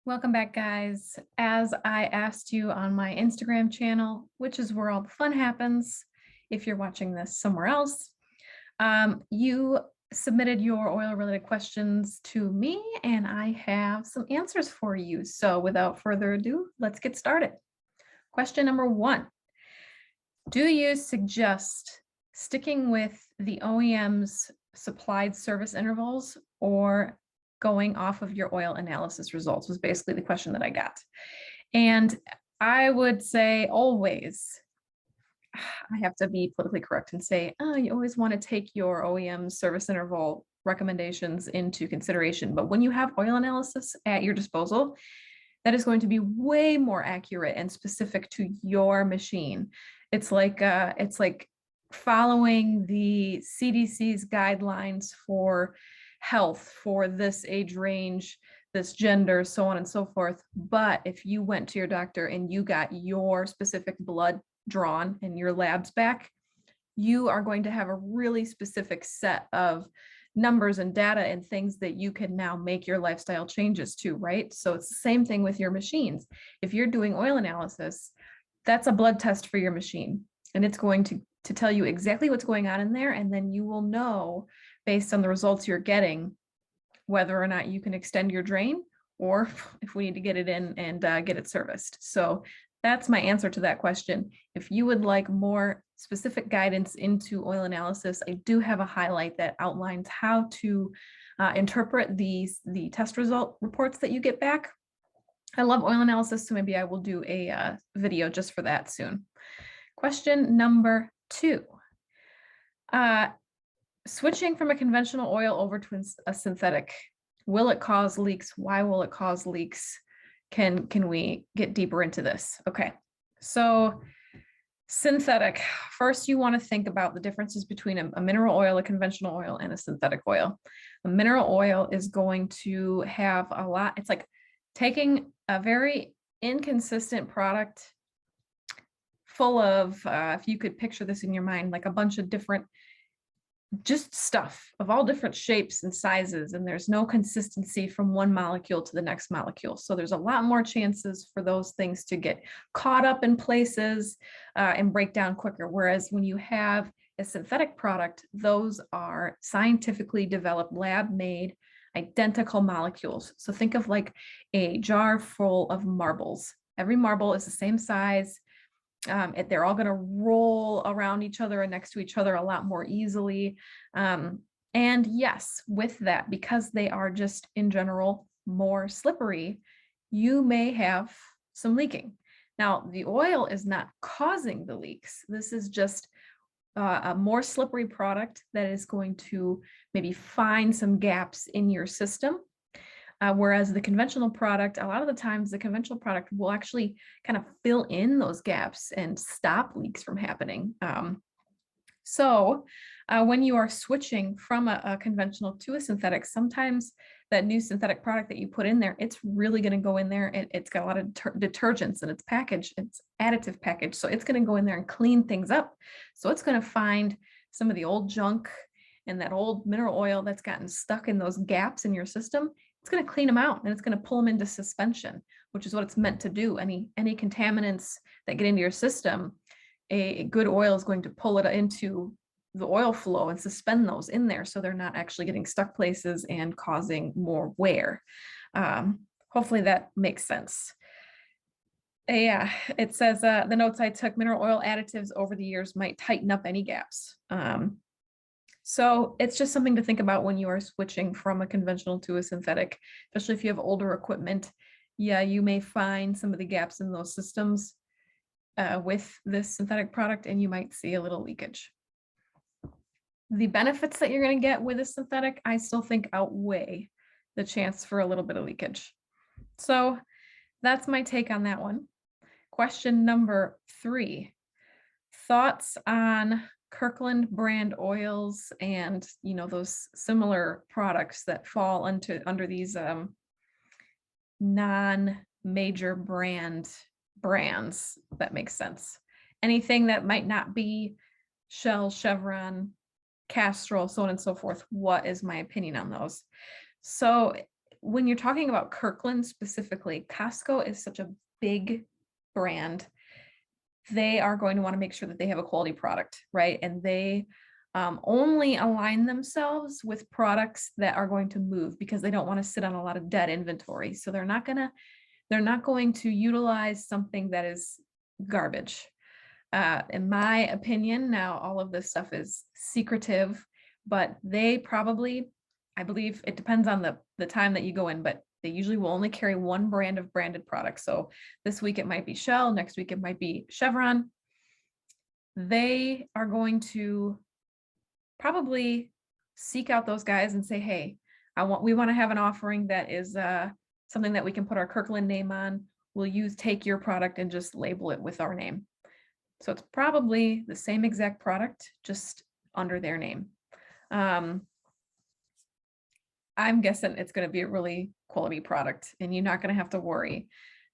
Welcome back, guys. As I asked you on my Instagram channel, which is where all the fun happens, if you're watching this somewhere else, you submitted your oil-related questions to me, and I have some answers for you. So without further ado, let's get started. Question number 1. Do you suggest sticking with the OEM's supplied service intervals or going off of your oil analysis results? Was basically the question that I got. And I would say always, I have to be politically correct and say, you always want to take your OEM service interval recommendations into consideration. But when you have oil analysis at your disposal, that is going to be way more accurate and specific to your machine. It's like following the CDC's guidelines for health for this age range, this gender, so on and so forth. But if you went to your doctor and you got your specific blood drawn and your labs back, you are going to have a really specific set of numbers and data and things that you can now make your lifestyle changes to, right? So it's the same thing with your machines. If you're doing oil analysis, that's a blood test for your machine, and it's going to tell you exactly what's going on in there, and then you will know based on the results you're getting whether or not you can extend your drain or if we need to get it in and get it serviced. So that's my answer to that question. If you would like more specific guidance into oil analysis, I do have a highlight that outlines how to interpret the test result reports that you get back. I love oil analysis, so maybe I will do a video just for that soon. Question number 2. Switching from a conventional oil over to a synthetic, will it cause leaks? Why will it cause leaks? Can we get deeper into this? Okay, so synthetic. First, you want to think about the differences between a mineral oil, a conventional oil, and a synthetic oil. A mineral oil is going to have a lot. It's like taking a very inconsistent product full of, if you could picture this in your mind, like a bunch of different just stuff of all different shapes and sizes, and there's no consistency from one molecule to the next molecule. So there's a lot more chances for those things to get caught up in places and break down quicker. Whereas when you have a synthetic product, those are scientifically developed, lab-made, identical molecules. So think of like a jar full of marbles. Every marble is the same size. They're all going to roll around each other and next to each other a lot more easily. And yes, with that, because they are just in general more slippery, you may have some leaking. Now, the oil is not causing the leaks. This is just a more slippery product that is going to maybe find some gaps in your system. Whereas the conventional product, a lot of the times the conventional product will actually kind of fill in those gaps and stop leaks from happening. So when you are switching from a conventional to a synthetic, sometimes that new synthetic product that you put in there, it's really going to go in there. It's got a lot of detergents in its package, it's additive package. So it's going to go in there and clean things up. So it's going to find some of the old junk and that old mineral oil that's gotten stuck in those gaps in your system. It's going to clean them out and it's going to pull them into suspension, which is what it's meant to do. Any contaminants that get into your system, a good oil is going to pull it into the oil flow and suspend those in there so they're not actually getting stuck places and causing more wear. Hopefully that makes sense. Yeah, it says the notes I took, mineral oil additives over the years might tighten up any gaps. So it's just something to think about when you are switching from a conventional to a synthetic, especially if you have older equipment. Yeah, you may find some of the gaps in those systems with this synthetic product, and you might see a little leakage. The benefits that you're going to get with a synthetic, I still think outweigh the chance for a little bit of leakage. So that's my take on that one. Question number 3, thoughts on Kirkland Brand oils and, you know, those similar products that fall under these non-major brands. That makes sense. Anything that might not be Shell, Chevron, Castrol, so on and so forth. What is my opinion on those? So when you're talking about Kirkland specifically, Costco is such a big brand. They are going to want to make sure that they have a quality product, right? And they only align themselves with products that are going to move because they don't want to sit on a lot of dead inventory. So they're not going to utilize something that is garbage. In my opinion, now all of this stuff is secretive, but they probably, I believe it depends on the time that you go in, but they usually will only carry one brand of branded products. So this week it might be Shell, next week it might be Chevron. They are going to probably seek out those guys and say, hey, we want to have an offering that is something that we can put our Kirkland name on. We'll take your product and just label it with our name. So it's probably the same exact product, just under their name. I'm guessing it's going to be a really quality product and you're not going to have to worry.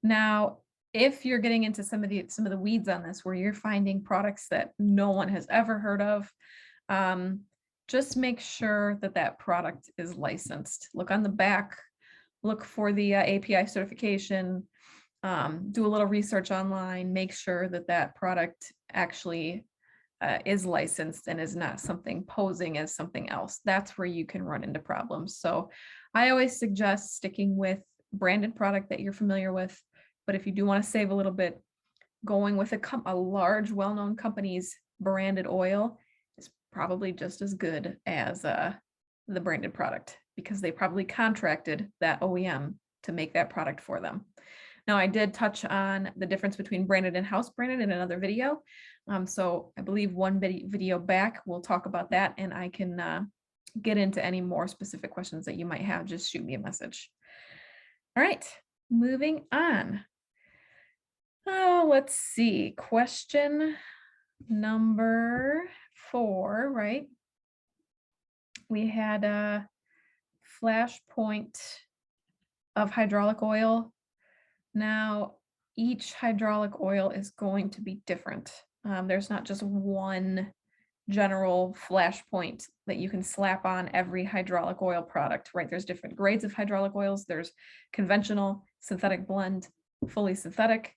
Now, if you're getting into some of the weeds on this, where you're finding products that no one has ever heard of, just make sure that that product is licensed. Look on the back, look for the API certification, do a little research online, make sure that that product actually is licensed and is not something posing as something else. That's where you can run into problems. So I always suggest sticking with branded product that you're familiar with. But if you do want to save a little bit, going with a large, well-known company's branded oil is probably just as good as the branded product, because they probably contracted that OEM to make that product for them. Now, I did touch on the difference between branded and house branded in another video. So I believe one video back, we'll talk about that, and I can get into any more specific questions that you might have. Just shoot me a message. All right, moving on. Oh, let's see. Question number 4, right? We had a flash point of hydraulic oil. Now, each hydraulic oil is going to be different. There's not just one general flash point that you can slap on every hydraulic oil product, right? There's different grades of hydraulic oils. There's conventional, synthetic blend, fully synthetic.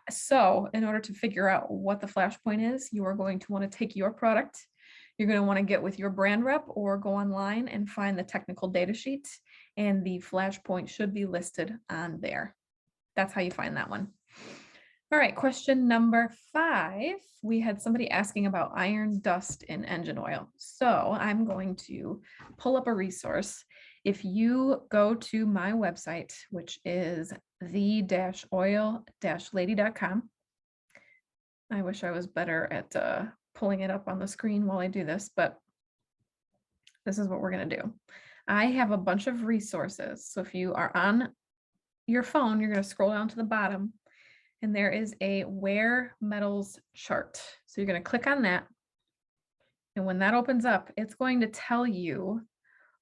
So in order to figure out what the flash point is, you are going to want to take your product. You're going to want to get with your brand rep or go online and find the technical data sheet, and the flash point should be listed on there. That's how you find that one. All right, question number 5. We had somebody asking about iron dust in engine oil. So I'm going to pull up a resource. If you go to my website, which is the-oil-lady.com, I wish I was better at pulling it up on the screen while I do this, but this is what we're going to do. I have a bunch of resources. So if you are on your phone, you're going to scroll down to the bottom, and there is a wear metals chart. So you're going to click on that. And when that opens up, it's going to tell you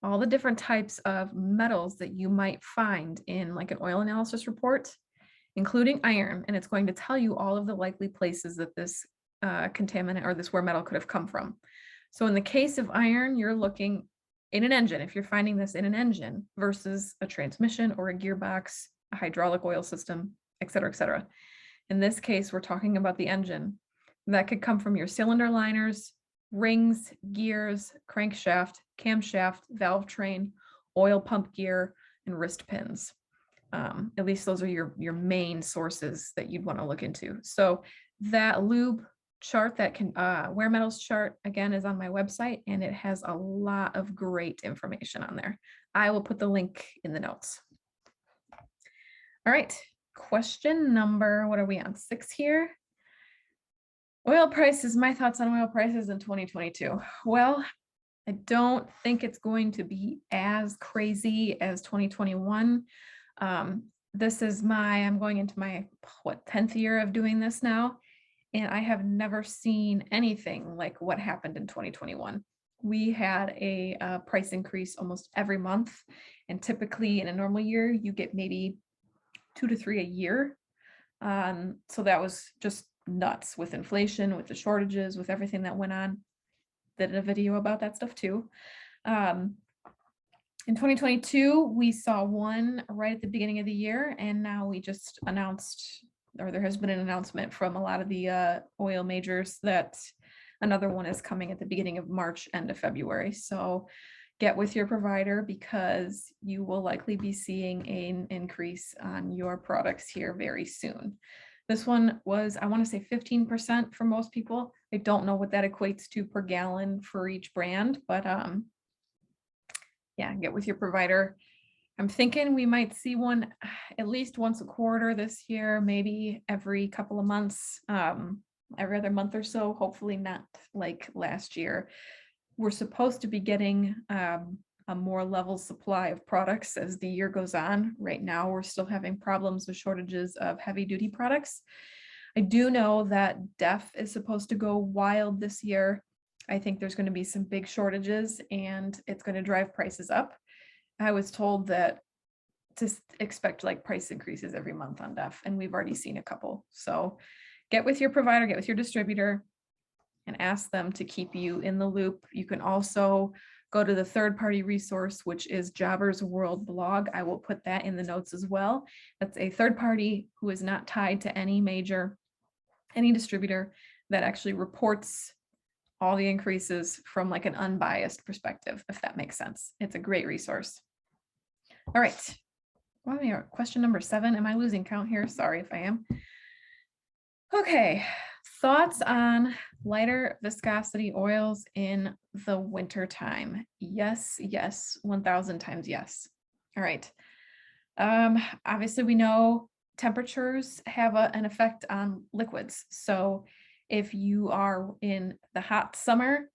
all the different types of metals that you might find in like an oil analysis report, including iron. And it's going to tell you all of the likely places that this contaminant or this wear metal could have come from. So in the case of iron, you're looking in an engine, if you're finding this in an engine versus a transmission or a gearbox, a hydraulic oil system, et cetera, et cetera. In this case, we're talking about the engine. That could come from your cylinder liners, rings, gears, crankshaft, camshaft, valve train, oil pump gear, and wrist pins. At least those are your main sources that you'd want to look into. So that lube chart, that can wear metals chart, again, is on my website, and it has a lot of great information on there. I will put the link in the notes. All right, question number, what are we on, 6 here? Oil prices, my thoughts on oil prices in 2022. Well, I don't think it's going to be as crazy as 2021. This is I'm going into my, 10th year of doing this now, and I have never seen anything like what happened in 2021. We had a price increase almost every month, and typically in a normal year, you get maybe 2 to 3 a year. So that was just nuts with inflation, with the shortages, with everything that went on. Did a video about that stuff too. In 2022, we saw one right at the beginning of the year, and now we just announced, or there has been an announcement from a lot of the oil majors that another one is coming at the beginning of March, end of February. So get with your provider because you will likely be seeing an increase on your products here very soon. This one was, I want to say 15% for most people. I don't know what that equates to per gallon for each brand, but yeah, get with your provider. I'm thinking we might see one at least once a quarter this year, maybe every couple of months, every other month or so, hopefully not like last year. We're supposed to be getting a more level supply of products as the year goes on. Right now, we're still having problems with shortages of heavy duty products. I do know that DEF is supposed to go wild this year. I think there's going to be some big shortages and it's going to drive prices up. I was told that to expect like price increases every month on DEF, and we've already seen a couple. So get with your provider, get with your distributor, and ask them to keep you in the loop. You can also go to the third-party resource, which is Jobbers World blog. I will put that in the notes as well. That's a third party who is not tied to any major, any distributor, that actually reports all the increases from like an unbiased perspective, if that makes sense. It's a great resource. All right. Well, we are question number 7. Am I losing count here? Sorry if I am. Okay. Thoughts on lighter viscosity oils in the winter time? Yes, yes, 1000 times yes. All right. Obviously we know temperatures have an effect on liquids. So if you are in the hot summer,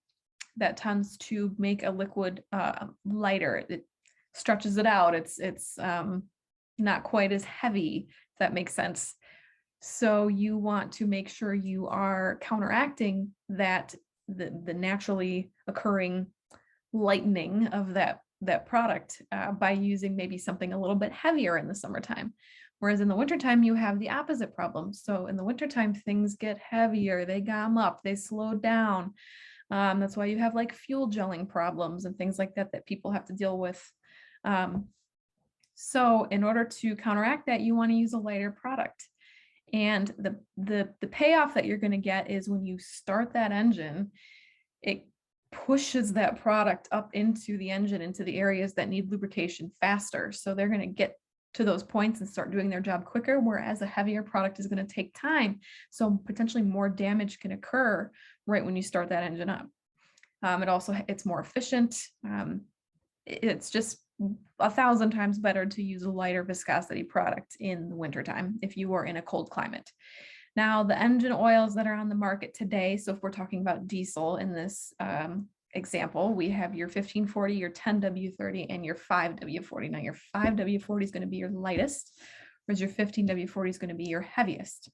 that tends to make a liquid lighter. It stretches it out. It's not quite as heavy, if that makes sense. So you want to make sure you are counteracting that, the naturally occurring lightening of that product by using maybe something a little bit heavier in the summertime. Whereas in the wintertime, you have the opposite problem. So in the wintertime, things get heavier, they gum up, they slow down. That's why you have like fuel gelling problems and things like that people have to deal with. So in order to counteract that, you want to use a lighter product. And the payoff that you're going to get is when you start that engine, it pushes that product up into the engine, into the areas that need lubrication faster. So they're going to get to those points and start doing their job quicker, whereas a heavier product is going to take time. So potentially more damage can occur right when you start that engine up. It's more efficient. It's just 1000 times better to use a lighter viscosity product in the wintertime if you are in a cold climate. Now, the engine oils that are on the market today, so if we're talking about diesel in this example, we have your 1540, your 10W30, and your 5W40. Now, your 5W40 is going to be your lightest, whereas your 15W40 is going to be your heaviest.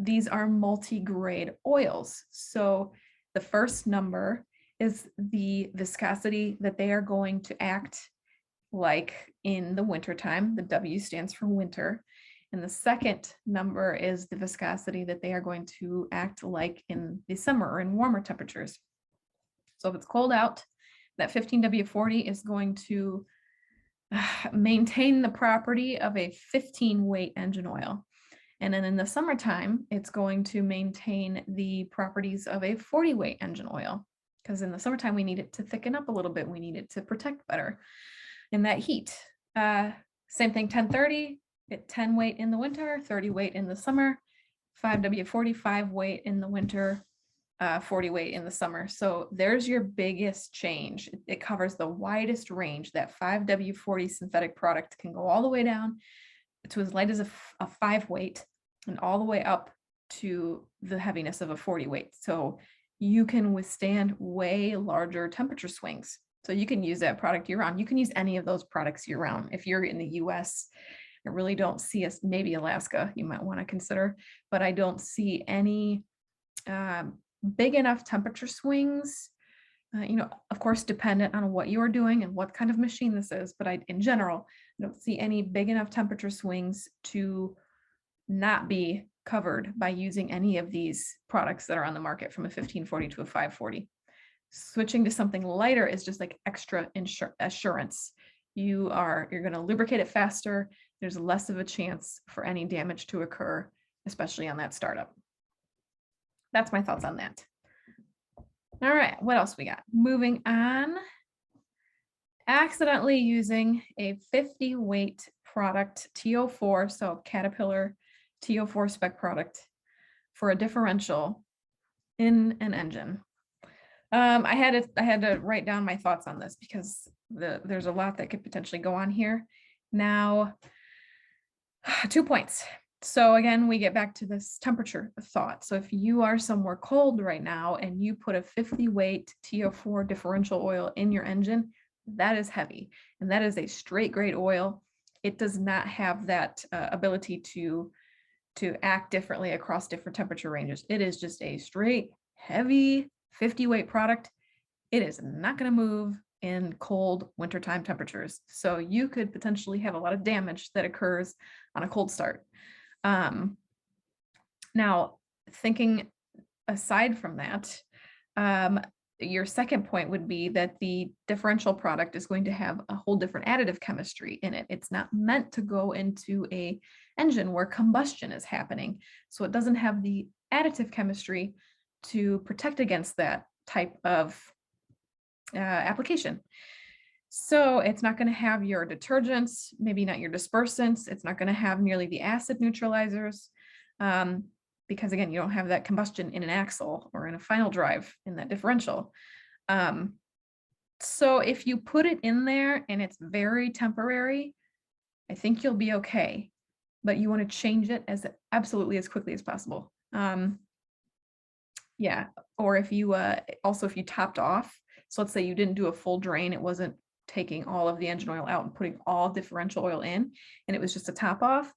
These are multi-grade oils. So the first number is the viscosity that they are going to act like in the wintertime. The W stands for winter. And the second number is the viscosity that they are going to act like in the summer or in warmer temperatures. So if it's cold out, that 15W40 is going to maintain the property of a 15 weight engine oil. And then in the summertime, it's going to maintain the properties of a 40 weight engine oil. Because in the summertime, we need it to thicken up a little bit. We need it to protect better in that heat. Same thing, 1030, 10 weight in the winter, 30 weight in the summer, 5W40, 5 weight in the winter, 40 weight in the summer. So there's your biggest change. It covers the widest range. That 5W40 synthetic product can go all the way down to as light as a 5 weight and all the way up to the heaviness of a 40 weight. So you can withstand way larger temperature swings. So you can use that product year round. You can use any of those products year round. If you're in the US, I really don't see us, maybe Alaska, you might want to consider, but I don't see any big enough temperature swings, of course, dependent on what you are doing and what kind of machine this is, but in general, I don't see any big enough temperature swings to not be covered by using any of these products that are on the market from a 1540 to a 540. Switching to something lighter is just like extra assurance. You're going to lubricate it faster. There's less of a chance for any damage to occur, especially on that startup. That's my thoughts on that. All right, what else we got? Moving on. Accidentally using a 50 weight product, TO4, so Caterpillar TO4 spec product for a differential in an engine. I had to write down my thoughts on this because there's a lot that could potentially go on here. Now, 2 points. So again, we get back to this temperature thought. So if you are somewhere cold right now and you put a 50 weight TO4 differential oil in your engine, that is heavy, and that is a straight grade oil. It does not have that ability to act differently across different temperature ranges. It is just a straight heavy 50 weight product. It is not going to move in cold wintertime temperatures. So you could potentially have a lot of damage that occurs on a cold start. Now, thinking aside from that, your second point would be that the differential product is going to have a whole different additive chemistry in it. It's not meant to go into a engine where combustion is happening. So it doesn't have the additive chemistry to protect against that type of application. So it's not going to have your detergents, maybe not your dispersants. It's not going to have nearly the acid neutralizers. Because again, you don't have that combustion in an axle or in a final drive in that differential. So if you put it in there and it's very temporary, I think you'll be okay, but you want to change it absolutely as quickly as possible. Yeah, or if you also if you topped off, so let's say you didn't do a full drain, it wasn't taking all of the engine oil out and putting all differential oil in, and it was just a top off.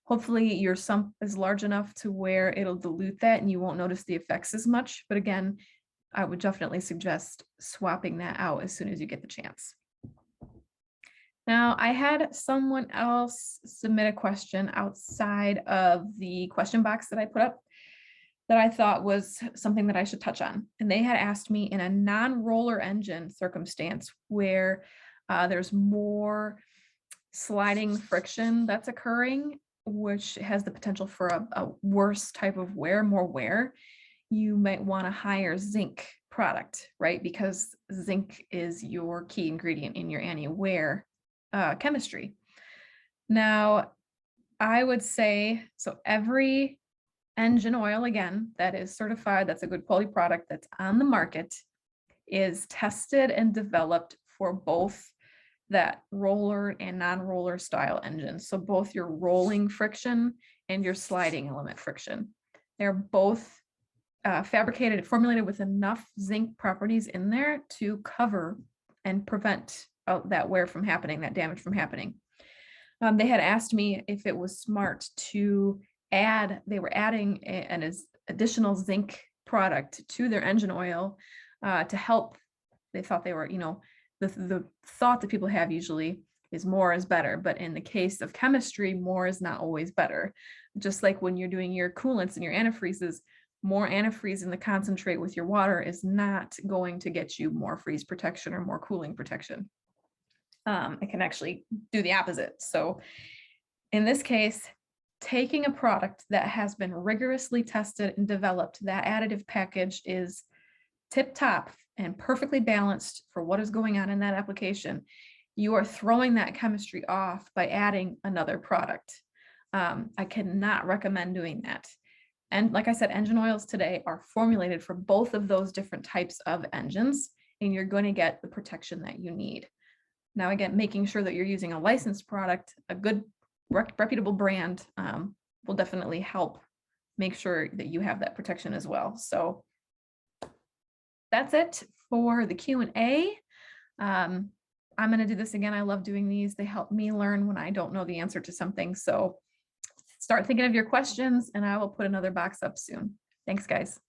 Hopefully your sump is large enough to where it'll dilute that and you won't notice the effects as much. But again, I would definitely suggest swapping that out as soon as you get the chance. Now, I had someone else submit a question outside of the question box that I put up that I thought was something that I should touch on. And they had asked me, in a non-roller engine circumstance where there's more sliding friction that's occurring, which has the potential for a worse type of wear, more wear, you might want a higher zinc product, right? Because zinc is your key ingredient in your anti-wear chemistry. Now, I would say, so every engine oil, again, that is certified, that's a good quality product that's on the market, is tested and developed for both that roller and non-roller style engines. So both your rolling friction and your sliding element friction. They're both fabricated, formulated with enough zinc properties in there to cover and prevent that wear from happening, that damage from happening. They had asked me if it was smart to add, they were adding an additional zinc product to their engine oil to help. They thought they were, the thought that people have usually is more is better, but in the case of chemistry, more is not always better. Just like when you're doing your coolants and your antifreezes, more antifreeze in the concentrate with your water is not going to get you more freeze protection or more cooling protection. It can actually do the opposite. So in this case, taking a product that has been rigorously tested and developed, that additive package is tip top and perfectly balanced for what is going on in that application. You are throwing that chemistry off by adding another product. I cannot recommend doing that. And like I said, engine oils today are formulated for both of those different types of engines, and you're going to get the protection that you need. Now, again, making sure that you're using a licensed product, a good reputable brand will definitely help make sure that you have that protection as well. So that's it for the Q&A. I'm going to do this again. I love doing these. They help me learn when I don't know the answer to something. So start thinking of your questions and I will put another box up soon. Thanks, guys.